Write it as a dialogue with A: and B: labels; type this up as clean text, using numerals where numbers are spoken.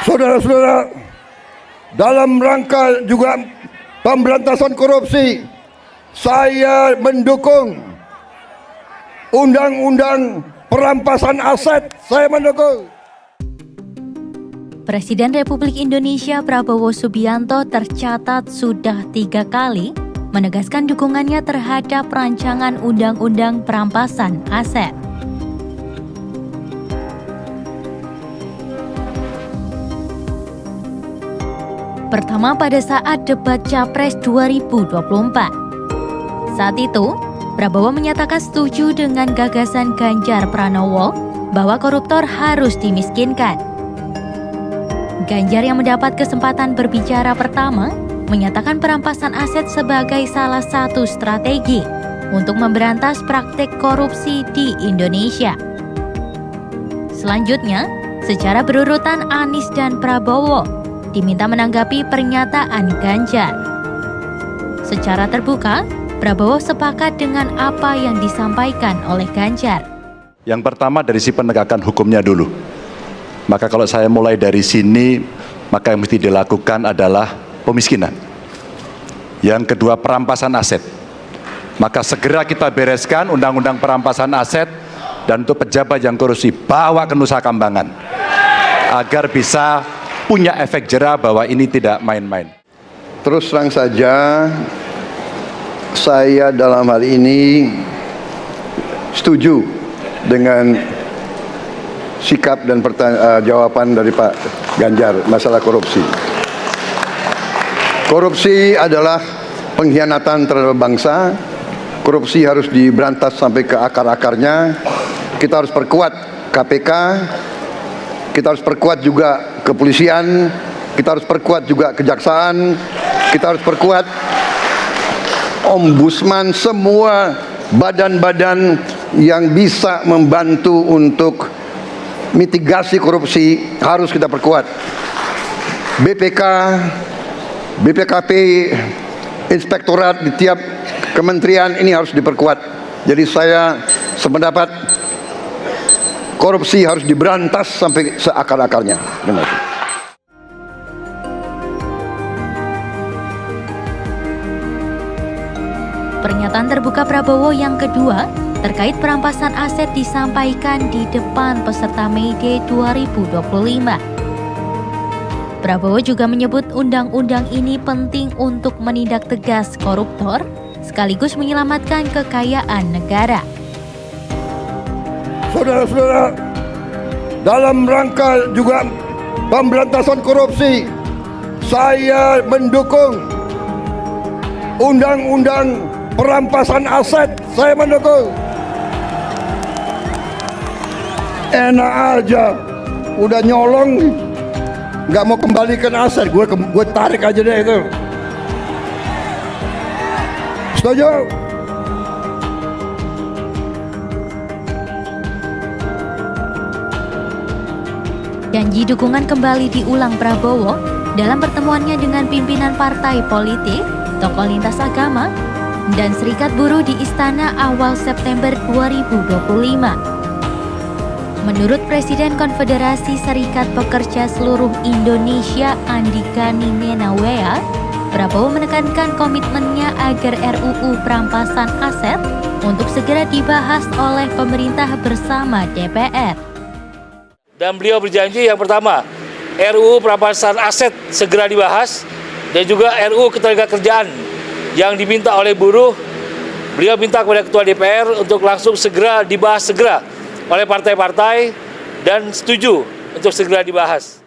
A: Saudara-saudara, dalam rangka juga pemberantasan korupsi, saya mendukung undang-undang perampasan aset. Saya mendukung.
B: Presiden Republik Indonesia Prabowo Subianto tercatat sudah 3 kali menegaskan dukungannya terhadap rancangan undang-undang perampasan aset. Pertama pada saat debat Capres 2024. Saat itu, Prabowo menyatakan setuju dengan gagasan Ganjar Pranowo bahwa koruptor harus dimiskinkan. Ganjar yang mendapat kesempatan berbicara pertama menyatakan perampasan aset sebagai salah satu strategi untuk memberantas praktik korupsi di Indonesia. Selanjutnya, secara berurutan Anies dan Prabowo diminta menanggapi pernyataan Ganjar. Secara terbuka, Prabowo sepakat dengan apa yang disampaikan oleh Ganjar.
C: Yang pertama dari si penegakan hukumnya dulu. Maka kalau saya mulai dari sini, maka yang mesti dilakukan adalah pemiskinan. Yang kedua, perampasan aset. Maka segera kita bereskan undang-undang perampasan aset, dan untuk pejabat yang korupsi bawa ke Nusa Kambangan agar bisa punya efek jera bahwa ini tidak main-main.
A: Terus terang saja, saya dalam hal ini setuju dengan sikap dan jawaban dari Pak Ganjar masalah korupsi. Korupsi adalah pengkhianatan terhadap bangsa. Korupsi harus diberantas sampai ke akar-akarnya. Kita harus perkuat KPK, kita harus perkuat juga kepolisian, kita harus perkuat juga kejaksaan, kita harus perkuat ombudsman, semua badan-badan yang bisa membantu untuk mitigasi korupsi harus kita perkuat. BPK, BPKP, inspektorat di tiap kementerian ini harus diperkuat. Jadi saya sependapat korupsi harus diberantas sampai seakar-akarnya. Terima kasih.
B: Pernyataan terbuka Prabowo yang kedua terkait perampasan aset disampaikan di depan peserta May Day 2025. Prabowo juga menyebut undang-undang ini penting untuk menindak tegas koruptor sekaligus menyelamatkan kekayaan negara.
A: Saudara-saudara, dalam rangka juga pemberantasan korupsi, saya mendukung undang-undang perampasan aset. Saya mendukung. Enak aja, udah nyolong, nggak mau kembalikan aset, gue tarik aja deh itu. Setuju?
B: Janji dukungan kembali diulang Prabowo dalam pertemuannya dengan pimpinan partai politik, tokoh lintas agama, dan Serikat Buruh di Istana awal September 2025. Menurut Presiden Konfederasi Serikat Pekerja Seluruh Indonesia Andika Ninenawea, Prabowo menekankan komitmennya agar RUU perampasan aset untuk segera dibahas oleh pemerintah bersama DPR.
D: Dan beliau berjanji yang pertama, RUU perampasan aset segera dibahas, dan juga RUU ketenagakerjaan yang diminta oleh buruh, beliau minta kepada Ketua DPR untuk langsung segera dibahas oleh partai-partai dan setuju untuk segera dibahas.